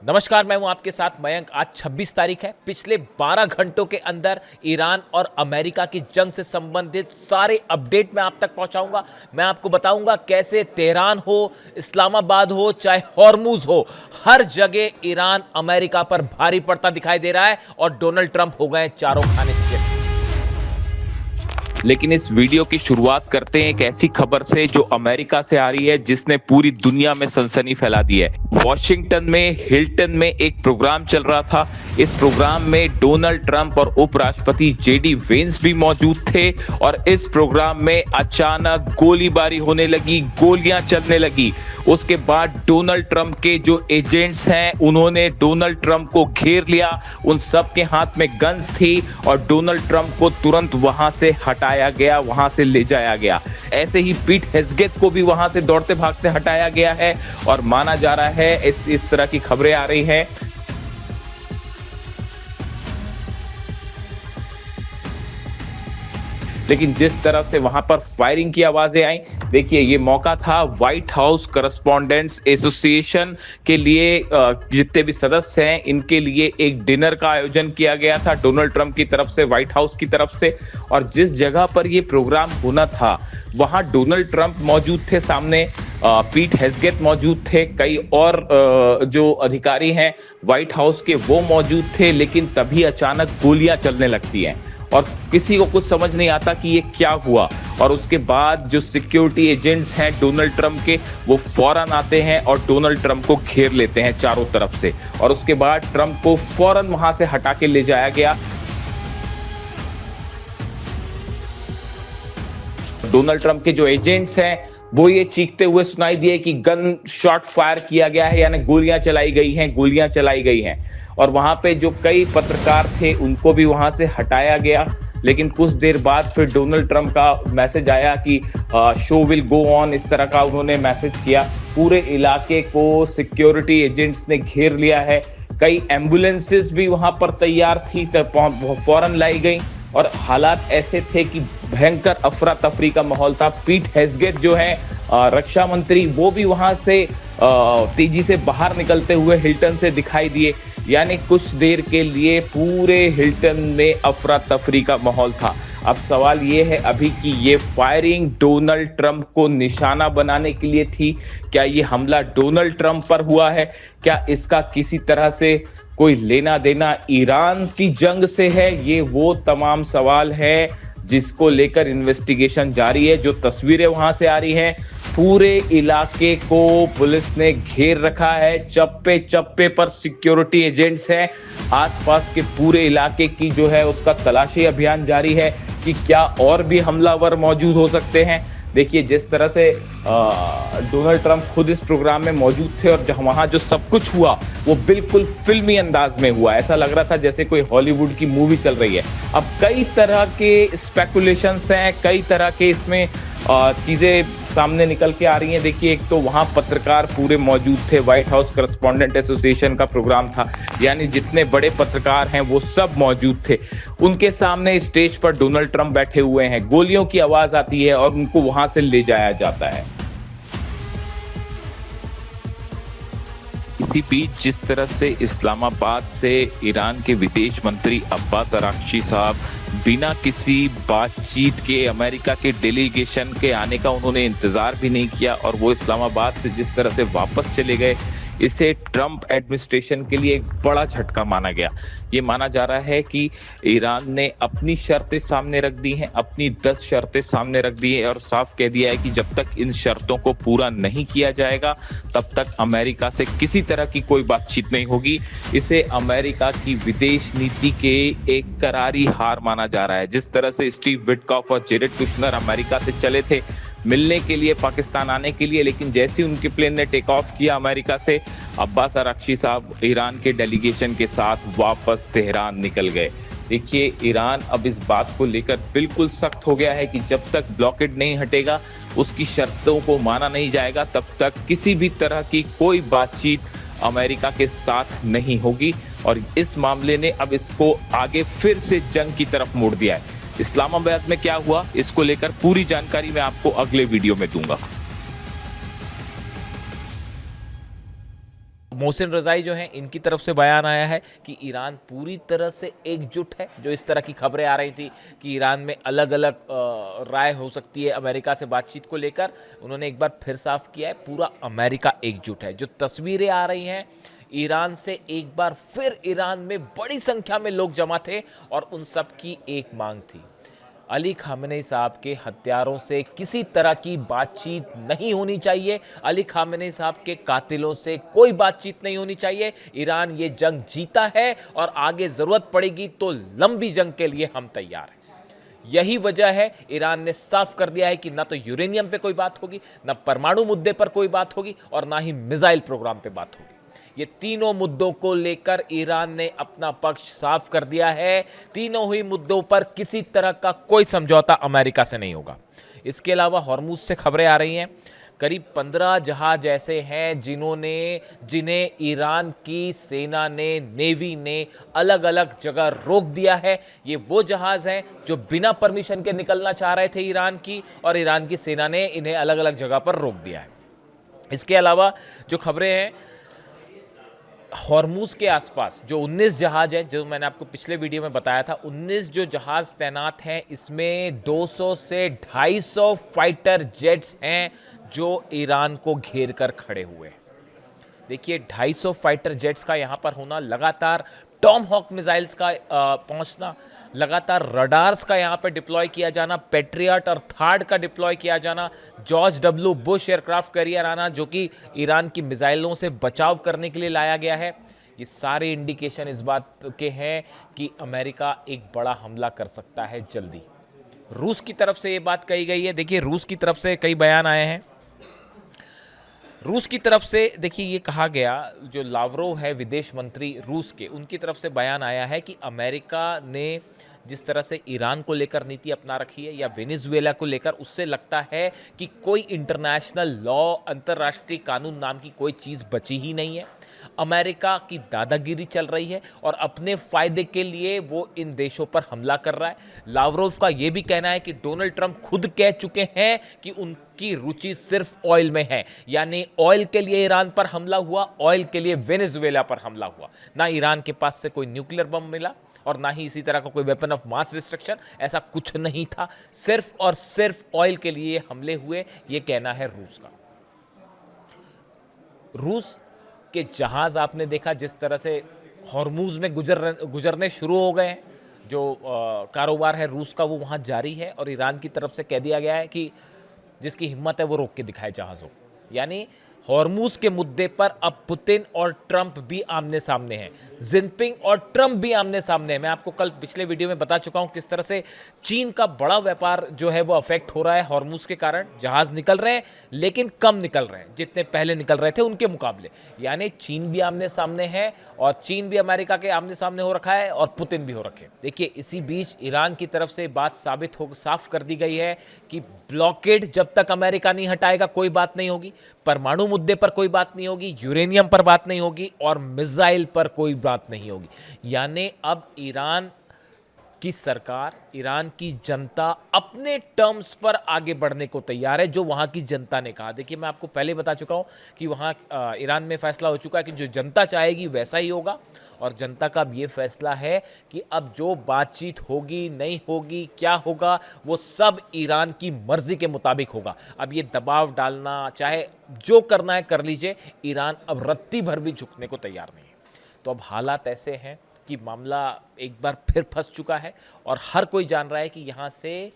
नमस्कार, मैं हूं आपके साथ मयंक। आज 26 तारीख है। पिछले 12 घंटों के अंदर ईरान और अमेरिका की जंग से संबंधित सारे अपडेट मैं आप तक पहुंचाऊंगा। मैं आपको बताऊंगा कैसे तेहरान हो, इस्लामाबाद हो, चाहे हॉर्मुज हो, हर जगह ईरान अमेरिका पर भारी पड़ता दिखाई दे रहा है और डोनाल्ड ट्रंप हो गए चारों खाने चित। लेकिन इस वीडियो की शुरुआत करते हैं एक ऐसी खबर से जो अमेरिका से आ रही है, जिसने पूरी दुनिया में सनसनी फैला दी है। वॉशिंगटन में हिल्टन में एक प्रोग्राम चल रहा था। इस प्रोग्राम में डोनाल्ड ट्रंप और उपराष्ट्रपति जेडी वेंस भी मौजूद थे और इस प्रोग्राम में अचानक गोलीबारी होने लगी, गोलियां चलने लगी। उसके बाद डोनाल्ड ट्रंप के जो एजेंट्स हैं उन्होंने डोनाल्ड ट्रंप को घेर लिया। उन सब के हाथ में गन्स थी और डोनाल्ड ट्रंप को तुरंत वहां से हटाया गया, वहां से ले जाया गया। ऐसे ही पीट हेग्सेथ को भी वहां से दौड़ते भागते हटाया गया है और माना जा रहा है इस तरह की खबरें आ रही हैं। लेकिन जिस तरह से वहां पर फायरिंग की आवाजें आई, देखिए ये मौका था व्हाइट हाउस करस्पॉन्डेंट्स एसोसिएशन के लिए। जितने भी सदस्य हैं इनके लिए एक डिनर का आयोजन किया गया था डोनाल्ड ट्रंप की तरफ से, व्हाइट हाउस की तरफ से। और जिस जगह पर ये प्रोग्राम होना था वहां डोनाल्ड ट्रंप मौजूद थे, सामने पीट हेग्सेथ मौजूद थे, कई और जो अधिकारी हैं व्हाइट हाउस के वो मौजूद थे। लेकिन तभी अचानक गोलियां चलने लगती हैं और किसी को कुछ समझ नहीं आता कि ये क्या हुआ। और उसके बाद जो सिक्योरिटी एजेंट्स हैं डोनाल्ड ट्रंप के, वो फौरन आते हैं और डोनाल्ड ट्रंप को घेर लेते हैं चारों तरफ से। और उसके बाद ट्रंप को फौरन वहां से हटा के ले जाया गया। डोनाल्ड ट्रंप के जो एजेंट्स हैं वो ये चीखते हुए सुनाई दिए कि गन शॉट फायर किया गया है, यानी गोलियां चलाई गई हैं, गोलियां चलाई गई हैं। और वहां पे जो कई पत्रकार थे उनको भी वहां से हटाया गया। लेकिन कुछ देर बाद फिर डोनाल्ड ट्रंप का मैसेज आया कि शो विल गो ऑन, इस तरह का उन्होंने मैसेज किया। पूरे इलाके को सिक्योरिटी एजेंट्स ने घेर लिया है। कई एम्बुलेंसेस भी वहां पर तैयार थी, फौरन लाई गई और हालात ऐसे थे कि भयंकर अफरा तफरी का माहौल था। पीट हेग्सेथ जो है रक्षा मंत्री, वो भी वहां से तेजी से बाहर निकलते हुए हिल्टन से दिखाई दिए। यानी कुछ देर के लिए पूरे हिल्टन में अफरा तफरी का माहौल था। अब सवाल ये है अभी कि ये फायरिंग डोनाल्ड ट्रंप को निशाना बनाने के लिए थी। क्या ये हमला डोनाल्ड ट्रंप पर हुआ है? क्या इसका किसी तरह से कोई लेना देना ईरान की जंग से है? ये वो तमाम सवाल है जिसको लेकर इन्वेस्टिगेशन जारी है। जो तस्वीरें वहां से आ रही हैं, पूरे इलाके को पुलिस ने घेर रखा है। चप्पे चप्पे पर सिक्योरिटी एजेंट्स हैं। आसपास के पूरे इलाके की जो है उसका तलाशी अभियान जारी है कि क्या और भी हमलावर मौजूद हो सकते हैं। देखिए जिस तरह से डोनाल्ड ट्रंप खुद इस प्रोग्राम में मौजूद थे और वहां जो सब कुछ हुआ वो बिल्कुल फिल्मी अंदाज में हुआ। ऐसा लग रहा था जैसे कोई हॉलीवुड की मूवी चल रही है। अब कई तरह के स्पेकुलेशंस हैं, कई तरह के इसमें चीजें सामने निकल के आ रही हैं। देखिए एक तो वहां पत्रकार पूरे मौजूद थे, व्हाइट हाउस करस्पॉन्डेंट एसोसिएशन का प्रोग्राम था, यानी जितने बड़े पत्रकार हैं वो सब मौजूद थे। उनके सामने स्टेज पर डोनाल्ड ट्रंप बैठे हुए हैं, गोलियों की आवाज आती है और उनको वहां से ले जाया जाता है। इसी बीच जिस तरह से इस्लामाबाद से ईरान के विदेश मंत्री अब्बास अराक्ची साहब बिना किसी बातचीत के अमेरिका के डेलीगेशन के आने का उन्होंने इंतजार भी नहीं किया और वो इस्लामाबाद से जिस तरह से वापस चले गए, इसे ट्रंप एडमिनिस्ट्रेशन के लिए एक बड़ा झटका माना गया। ये माना जा रहा है कि ईरान ने अपनी शर्तें सामने रख दी हैं, अपनी 10 शर्तें सामने रख दी हैं और साफ कह दिया है कि जब तक इन शर्तों को पूरा नहीं किया जाएगा तब तक अमेरिका से किसी तरह की कोई बातचीत नहीं होगी। इसे अमेरिका की विदेश नीति के एक करारी हार माना जा रहा है। जिस तरह से स्टीव विटकॉफ और जेरेड कुशनर अमेरिका से चले थे मिलने के लिए, पाकिस्तान आने के लिए, लेकिन जैसे ही उनके प्लेन ने टेक ऑफ किया अमेरिका से, अब्बास अराक्ची साहब ईरान के डेलीगेशन के साथ वापस तेहरान निकल गए। देखिए ईरान अब इस बात को लेकर बिल्कुल सख्त हो गया है कि जब तक ब्लॉकेड नहीं हटेगा, उसकी शर्तों को माना नहीं जाएगा, तब तक किसी भी तरह की कोई बातचीत अमेरिका के साथ नहीं होगी। और इस मामले ने अब इसको आगे फिर से जंग की तरफ मोड़ दिया है। इस्लामाबाद में क्या हुआ, इसको लेकर पूरी जानकारी मैं आपको अगले वीडियो में दूंगा। मोहसिन रज़ाई जो हैं, इनकी तरफ से बयान आया है कि ईरान पूरी तरह से एकजुट है। जो इस तरह की खबरें आ रही थी कि ईरान में अलग अलग राय हो सकती है अमेरिका से बातचीत को लेकर, उन्होंने एक बार फिर साफ किया है पूरा अमेरिका एकजुट है। जो तस्वीरें आ रही हैं ईरान से, एक बार फिर ईरान में बड़ी संख्या में लोग जमा थे और उन सब की एक मांग थी, अली खामेनी साहब के हत्यारों से किसी तरह की बातचीत नहीं होनी चाहिए। अली खामेनी साहब के कातिलों से कोई बातचीत नहीं होनी चाहिए। ईरान ये जंग जीता है और आगे ज़रूरत पड़ेगी तो लंबी जंग के लिए हम तैयार हैं। यही वजह है ईरान ने साफ कर दिया है कि ना तो यूरेनियम पे कोई बात होगी, ना परमाणु मुद्दे पर कोई बात होगी और ना ही मिसाइल प्रोग्राम पे बात होगी। ये तीनों मुद्दों को लेकर ईरान ने अपना पक्ष साफ कर दिया है। तीनों ही मुद्दों पर किसी तरह का कोई समझौता अमेरिका से नहीं होगा। इसके अलावा हॉर्मुज से खबरें आ रही हैं, करीब 15 जहाज ऐसे हैं जिन्हें ईरान की सेना ने, नेवी ने अलग अलग जगह रोक दिया है। ये वो जहाज हैं जो बिना परमिशन के निकलना चाह रहे थे ईरान की, और ईरान की सेना ने इन्हें अलग अलग जगह पर रोक दिया है। इसके अलावा जो खबरें हैं, हॉर्मुज के आसपास जो 19 जहाज हैं, जो मैंने आपको पिछले वीडियो में बताया था, 19 जो जहाज तैनात हैं, इसमें 200 से 250 फाइटर जेट्स हैं जो ईरान को घेर कर खड़े हुए हैं। देखिए 250 फाइटर जेट्स का यहाँ पर होना, लगातार टॉम हॉक मिसाइल्स का पहुंचना, लगातार रडार्स का यहाँ पर डिप्लॉय किया जाना, पेट्रियट और थार्ड का डिप्लॉय किया जाना, George W Bush aircraft carrier आना जो कि ईरान की मिसाइलों से बचाव करने के लिए लाया गया है। ये सारे इंडिकेशन इस बात के हैं कि अमेरिका एक बड़ा हमला कर सकता है जल्दी। रूस की तरफ से ये बात कही गई है। देखिए रूस की तरफ से कई बयान आए हैं। रूस की तरफ से देखिए ये कहा गया, जो लावरोव है विदेश मंत्री रूस के, उनकी तरफ से बयान आया है कि अमेरिका ने जिस तरह से ईरान को लेकर नीति अपना रखी है या वेनेजुएला को लेकर, उससे लगता है कि कोई इंटरनेशनल लॉ, अंतर्राष्ट्रीय कानून नाम की कोई चीज़ बची ही नहीं है। अमेरिका की दादागिरी चल रही है और अपने फ़ायदे के लिए वो इन देशों पर हमला कर रहा है। लावरोव का ये भी कहना है कि डोनाल्ड ट्रंप खुद कह चुके हैं कि उनकी रुचि सिर्फ ऑयल में है, यानी ऑयल के लिए ईरान पर हमला हुआ, ऑयल के लिए वेनेजुएला पर हमला हुआ। ना ईरान के पास से कोई न्यूक्लियर बम मिला और ना ही इसी तरह का कोई वेपन ऑफ मास डिस्ट्रक्शन, ऐसा कुछ नहीं था। सिर्फ और सिर्फ ऑयल के लिए हमले हुए, ये कहना है रूस का। रूस के जहाज आपने देखा जिस तरह से हॉर्मुज में गुजरने शुरू हो गए हैं। जो कारोबार है रूस का वो वहाँ जारी है और ईरान की तरफ से कह दिया गया है कि जिसकी हिम्मत है वो रोक के दिखाए जहाज़ों। यानी हॉर्मुज के मुद्दे पर अब पुतिन और ट्रंप भी आमने सामने हैं, जिनपिंग और ट्रंप भी आमने सामने हैं। मैं आपको कल पिछले वीडियो में बता चुका हूं किस तरह से चीन का बड़ा व्यापार जो है वो अफेक्ट हो रहा है हॉर्मुज के कारण। जहाज निकल रहे हैं लेकिन कम निकल रहे हैं जितने पहले निकल रहे थे उनके मुकाबले। यानी चीन भी आमने सामने है और चीन भी अमेरिका के आमने सामने हो रखा है और पुतिन भी हो रखे। देखिए इसी बीच ईरान की तरफ से बात साफ कर दी गई है कि ब्लॉकेड जब तक अमेरिका नहीं हटाएगा कोई बात नहीं होगी, परमाणु मुद्दे पर कोई बात नहीं होगी, यूरेनियम पर बात नहीं होगी और मिसाइल पर कोई बात नहीं होगी। यानी अब ईरान की सरकार, ईरान की जनता अपने टर्म्स पर आगे बढ़ने को तैयार है, जो वहाँ की जनता ने कहा। देखिए मैं आपको पहले बता चुका हूँ कि वहाँ ईरान में फैसला हो चुका है कि जो जनता चाहेगी वैसा ही होगा और जनता का अब ये फैसला है कि अब जो बातचीत होगी, नहीं होगी, क्या होगा, वो सब ईरान की मर्जी के मुताबिक होगा। अब ये दबाव डालना, चाहे जो करना है कर लीजिए, ईरान अब रत्ती भर भी झुकने को तैयार नहीं है। तो अब हालात ऐसे हैं कि मामला एक बार फिर फंस चुका है और हर कोई जान रहा है कि यहाँ से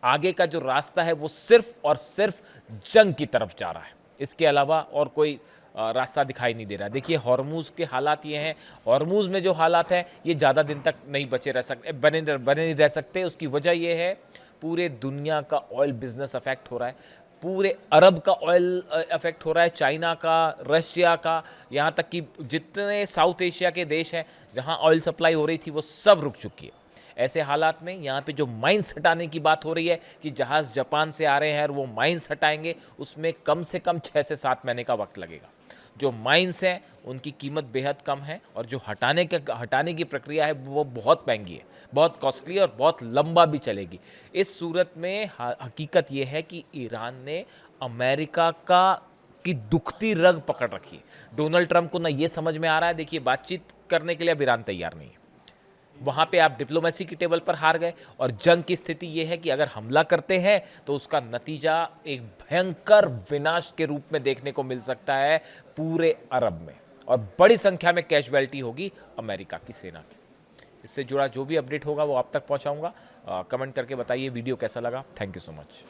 आगे का जो रास्ता है वो सिर्फ और सिर्फ जंग की तरफ जा रहा है। इसके अलावा और कोई रास्ता दिखाई नहीं दे रहा है। देखिए हॉर्मुज के हालात ये हैं, हॉर्मुज में जो हालात हैं ये ज़्यादा दिन तक नहीं बने नहीं रह सकते। उसकी वजह ये है पूरे दुनिया का ऑयल बिजनेस अफेक्ट हो रहा है, पूरे अरब का ऑयल अफेक्ट हो रहा है, चाइना का, रशिया का, यहाँ तक कि जितने साउथ एशिया के देश हैं जहाँ ऑयल सप्लाई हो रही थी वो सब रुक चुकी है। ऐसे हालात में यहाँ पे जो माइंस हटाने की बात हो रही है कि जहाज़ जापान से आ रहे हैं और वो माइंस हटाएंगे, उसमें कम से कम 6 से 7 महीने का वक्त लगेगा। जो माइंस हैं उनकी कीमत बेहद कम है और जो हटाने की प्रक्रिया है वो बहुत महंगी है, बहुत कॉस्टली और बहुत लंबा भी चलेगी। इस सूरत में हकीकत ये है कि ईरान ने अमेरिका का की दुखती रग पकड़ रखी है। डोनाल्ड ट्रंप को ना ये समझ में आ रहा है, देखिए बातचीत करने के लिए अब ईरान तैयार नहीं है। वहाँ पे आप डिप्लोमेसी की टेबल पर हार गए और जंग की स्थिति ये है कि अगर हमला करते हैं तो उसका नतीजा एक भयंकर विनाश के रूप में देखने को मिल सकता है पूरे अरब में, और बड़ी संख्या में कैजुअलिटी होगी अमेरिका की सेना की। इससे जुड़ा जो भी अपडेट होगा वो आप तक पहुँचाऊँगा। कमेंट करके बताइए वीडियो कैसा लगा। Thank you so much.